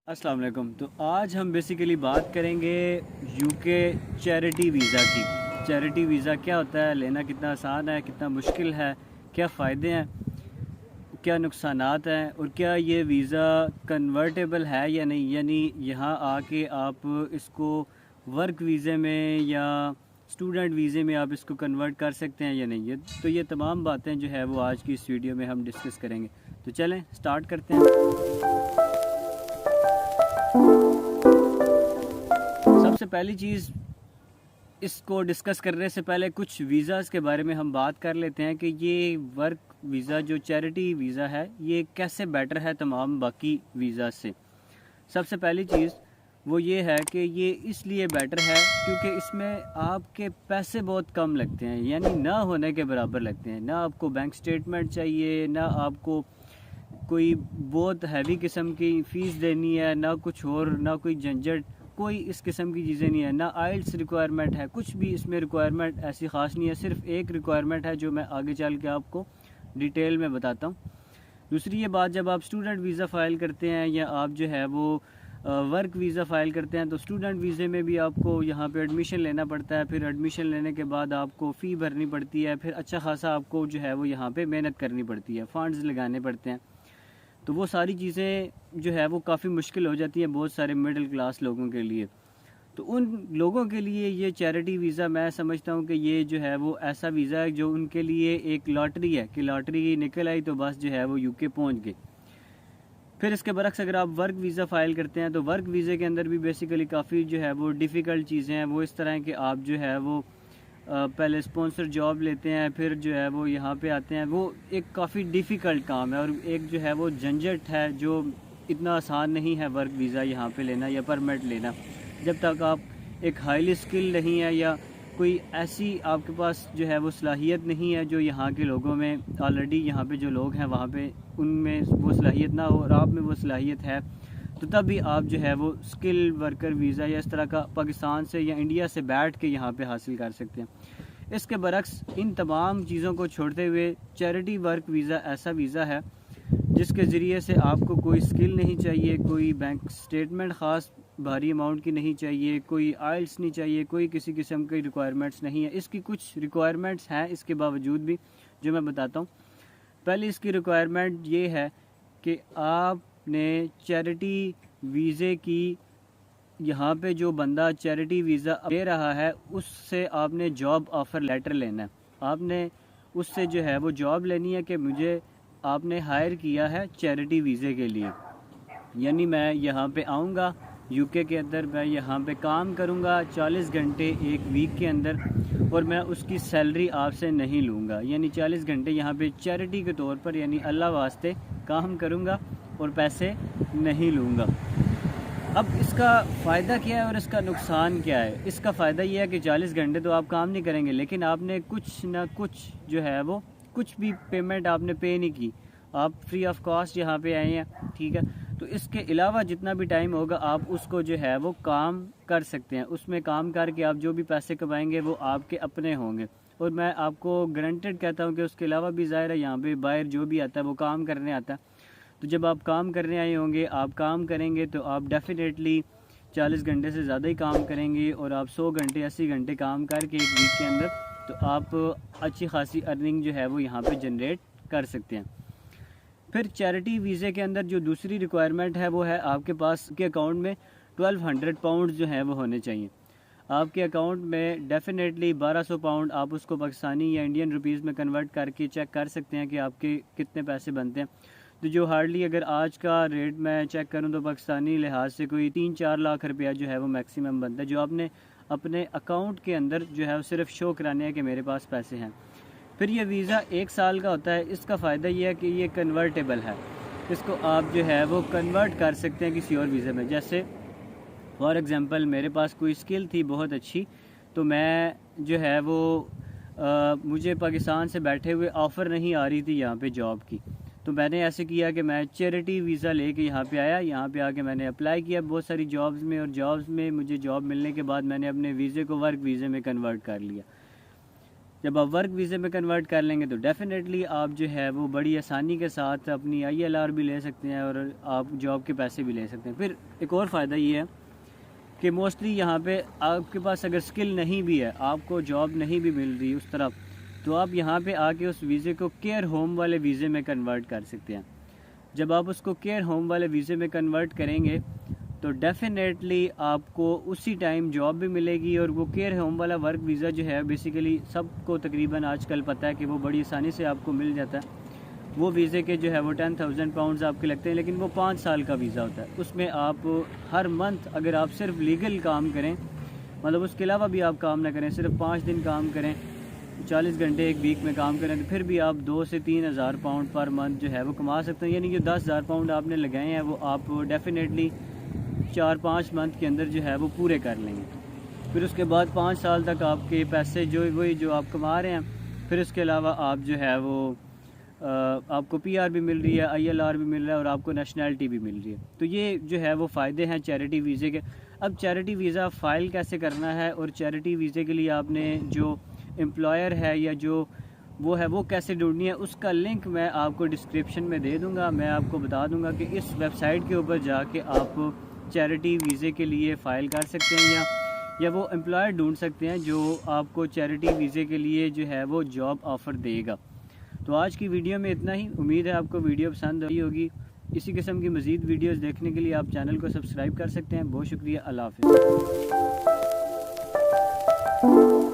अस्सलाम वालेकुम। तो आज हम बेसिकली बात करेंगे यूके चैरिटी वीज़ा की। चैरिटी वीज़ा क्या होता है, लेना कितना आसान है, कितना मुश्किल है, क्या फ़ायदे हैं, क्या नुकसानात हैं और क्या ये वीज़ा कन्वर्टेबल है या नहीं, यानी यहाँ आके आप इसको वर्क वीज़े में या स्टूडेंट वीज़े में आप इसको कन्वर्ट कर सकते हैं या नहीं। ये तमाम बातें जो है वो आज की इस वीडियो में हम डिस्कस करेंगे। तो चलें स्टार्ट करते हैं। सबसे पहली चीज़, इसको डिस्कस करने से पहले कुछ वीज़ाज़ के बारे में हम बात कर लेते हैं कि ये वर्क वीज़ा जो चैरिटी वीज़ा है ये कैसे बेटर है तमाम बाकी वीज़ा से। सबसे पहली चीज़ वो ये है कि ये इसलिए बेटर है क्योंकि इसमें आपके पैसे बहुत कम लगते हैं, यानी ना होने के बराबर लगते हैं। ना आपको बैंक स्टेटमेंट चाहिए, ना आपको कोई बहुत हैवी किस्म की फ़ीस देनी है, ना कुछ और, ना कोई झंझट, कोई इस किस्म की चीज़ें नहीं है। ना आइल्स रिक्वायरमेंट है, कुछ भी इसमें रिक्वायरमेंट ऐसी ख़ास नहीं है। सिर्फ एक रिक्वायरमेंट है जो मैं आगे चल के आपको डिटेल में बताता हूँ। दूसरी ये बात, जब आप स्टूडेंट वीज़ा फ़ाइल करते हैं या आप जो है वो वर्क वीज़ा फ़ाइल करते हैं तो स्टूडेंट वीज़े में भी आपको यहाँ पे एडमिशन लेना पड़ता है। फिर एडमिशन लेने के बाद आपको फ़ी भरनी पड़ती है, फिर अच्छा खासा आपको जो है वो यहाँ पे मेहनत करनी पड़ती है, फ़ंड्स लगाने पड़ते हैं। तो वो सारी चीज़ें जो है वो काफ़ी मुश्किल हो जाती हैं बहुत सारे मिडिल क्लास लोगों के लिए। तो उन लोगों के लिए ये चैरिटी वीज़ा मैं समझता हूँ कि ये जो है वो ऐसा वीज़ा है जो उनके लिए एक लॉटरी है कि लॉटरी निकल आई तो बस जो है वो यूके पहुँच गए। फिर इसके बरक्स अगर आप वर्क वीज़ा फ़ाइल करते हैं तो वर्क वीज़े के अंदर भी बेसिकली काफ़ी जो है वो डिफ़िकल्ट चीज़ें हैं। वो इस तरह कि आप जो है वो पहले स्पॉन्सर जॉब लेते हैं, फिर जो है वो यहाँ पे आते हैं। वो एक काफ़ी डिफ़िकल्ट काम है और एक जो है वो झंझट है जो इतना आसान नहीं है वर्क वीज़ा यहाँ पे लेना या परमिट लेना। जब तक आप एक हाईली स्किल नहीं है या कोई ऐसी आपके पास जो है वो सलाहियत नहीं है जो यहाँ के लोगों में ऑलरेडी यहाँ पे जो लोग हैं वहाँ पे उनमें वो सलाहियत ना हो और आप में वो सलाहियत है, तो तब भी आप जो है वो स्किल वर्कर वीज़ा या इस तरह का पाकिस्तान से या इंडिया से बैठ के यहाँ पे हासिल कर सकते हैं। इसके बरक्स इन तमाम चीज़ों को छोड़ते हुए चैरिटी वर्क वीज़ा ऐसा वीज़ा है जिसके ज़रिए से आपको कोई स्किल नहीं चाहिए, कोई बैंक स्टेटमेंट ख़ास भारी अमाउंट की नहीं चाहिए, कोई आइल्स नहीं चाहिए, कोई किसी किस्म की रिक्वायरमेंट्स नहीं है। इसकी कुछ रिक्वायरमेंट्स हैं इसके बावजूद भी जो मैं बताता हूँ। पहली इसकी रिक्वायरमेंट ये है कि आपने चैरिटी वीज़े की, यहाँ पे जो बंदा चैरिटी वीज़ा दे रहा है उससे आपने जॉब ऑफ़र लेटर लेना है। आपने उससे जो है वो जॉब लेनी है कि मुझे आपने हायर किया है चैरिटी वीज़े के लिए, यानी मैं यहाँ पे आऊँगा यूके के अंदर, मैं यहाँ पे काम करूँगा 40 घंटे एक वीक के अंदर और मैं उसकी सैलरी आपसे नहीं लूँगा। यानी 40 घंटे यहाँ पे चैरिटी के तौर पर, यानी अल्लाह वास्ते काम करूँगा और पैसे नहीं लूँगा। अब इसका फ़ायदा क्या है और इसका नुकसान क्या है? इसका फ़ायदा ये है कि 40 घंटे तो आप काम नहीं करेंगे, लेकिन आपने कुछ ना कुछ जो है वो कुछ भी पेमेंट आपने पे नहीं की। आप फ्री ऑफ कॉस्ट यहाँ पे आए हैं, ठीक है। तो इसके अलावा जितना भी टाइम होगा आप उसको जो है वो काम कर सकते हैं। उसमें काम करके आप जो भी पैसे कमाएंगे वो आपके अपने होंगे। और मैं आपको गारंटेड कहता हूँ कि उसके अलावा भी ज़ाहिर है यहाँ पे बाहर जो भी आता है वो काम करने आता है। तो जब आप काम करने आए होंगे, आप काम करेंगे तो आप डेफिनेटली 40 घंटे से ज़्यादा ही काम करेंगे और आप 100 घंटे 80 घंटे काम करके एक वीक के अंदर तो आप अच्छी खासी अर्निंग जो है वो यहाँ पे जनरेट कर सकते हैं। फिर चैरिटी वीज़े के अंदर जो दूसरी रिक्वायरमेंट है वो है आपके पास के अकाउंट में 1200 पाउंड जो है वो होने चाहिए। आपके अकाउंट में डेफिनेटली 1200 पाउंड आप उसको पाकिस्तानी या इंडियन रुपीज़ में कन्वर्ट करके चेक कर सकते हैं कि आपके कितने पैसे बनते हैं। तो जो हार्डली अगर आज का रेट मैं चेक करूं तो पाकिस्तानी लिहाज से कोई 3-4 लाख रुपया जो है वो मैक्सिमम बनता है, जो आपने अपने अकाउंट के अंदर जो है वो सिर्फ शो कराने हैं कि मेरे पास पैसे हैं। फिर ये वीज़ा 1 साल का होता है। इसका फ़ायदा ये है कि ये कन्वर्टेबल है, इसको आप जो है वो कन्वर्ट कर सकते हैं किसी और वीज़े में। जैसे फॉर एग्ज़ाम्पल मेरे पास कोई स्किल थी बहुत अच्छी, तो मैं जो है वो मुझे पाकिस्तान से बैठे हुए ऑफ़र नहीं आ रही थी यहाँ पे जॉब की, तो मैंने ऐसे किया कि मैं चैरिटी वीज़ा लेके यहाँ पे आया। यहाँ पे आके मैंने अप्लाई किया बहुत सारी जॉब्स में और जॉब्स में मुझे जॉब मिलने के बाद मैंने अपने वीज़े को वर्क वीज़े में कन्वर्ट कर लिया। जब आप वर्क वीज़े में कन्वर्ट कर लेंगे तो डेफ़िनेटली आप जो है वो बड़ी आसानी के साथ अपनी ILR भी ले सकते हैं और आप जॉब के पैसे भी ले सकते हैं। फिर एक और फ़ायदा ये है कि मोस्टली यहाँ पे आपके पास अगर स्किल नहीं भी है, आपको जॉब नहीं भी मिल रही उस तरफ, तो आप यहाँ पे आके उस वीज़े को केयर होम वाले वीज़े में कन्वर्ट कर सकते हैं। जब आप उसको केयर होम वाले वीज़े में कन्वर्ट करेंगे तो डेफ़िनेटली आपको उसी टाइम जॉब भी मिलेगी। और वो केयर होम वाला वर्क वीज़ा जो है बेसिकली सबको तकरीबन आजकल पता है कि वो बड़ी आसानी से आपको मिल जाता है। वो वीज़े के जो है वो 10,000 पाउंड्स आपके लगते हैं, लेकिन वो 5 साल का वीज़ा होता है। उसमें आप हर मंथ अगर आप सिर्फ लीगल काम करें, मतलब उसके अलावा भी आप काम ना करें, सिर्फ 5 दिन काम करें, 40 घंटे एक वीक में काम करें, तो फिर भी आप 2 से 3 हज़ार पाउंड पर मंथ जो है वो कमा सकते हैं। यानी कि 10,000 पाउंड आपने लगाए हैं वो आप डेफ़िनेटली 4-5 मंथ के अंदर जो है वो पूरे कर लेंगे। फिर उसके बाद 5 साल तक आपके पैसे जो वही जो आप कमा रहे हैं। फिर उसके अलावा आप जो है वो आपको PR भी मिल रही है, ILR भी मिल रहा है और आपको नेशनैलिटी भी मिल रही है। तो ये जो है वो फ़ायदे हैं चैरिटी वीज़े के। अब चैरिटी वीज़ा फ़ाइल कैसे करना है और चैरिटी वीज़े के लिए आपने जो एम्प्लॉयर है या जो वो है वो कैसे ढूंढनी है, उसका लिंक मैं आपको डिस्क्रिप्शन में दे दूंगा। मैं आपको बता दूंगा कि इस वेबसाइट के ऊपर जाके आप चैरिटी वीज़े के लिए फ़ाइल कर सकते हैं या वो एम्प्लॉयर ढूंढ सकते हैं जो आपको चैरिटी वीज़े के लिए जो है वो जॉब ऑफ़र देगा। तो आज की वीडियो में इतना ही। उम्मीद है आपको वीडियो पसंद आई होगी। इसी किस्म की मज़ीद वीडियोस देखने के लिए आप चैनल को सब्सक्राइब कर सकते हैं। बहुत शुक्रिया। अल्लाह हाफ़िज़।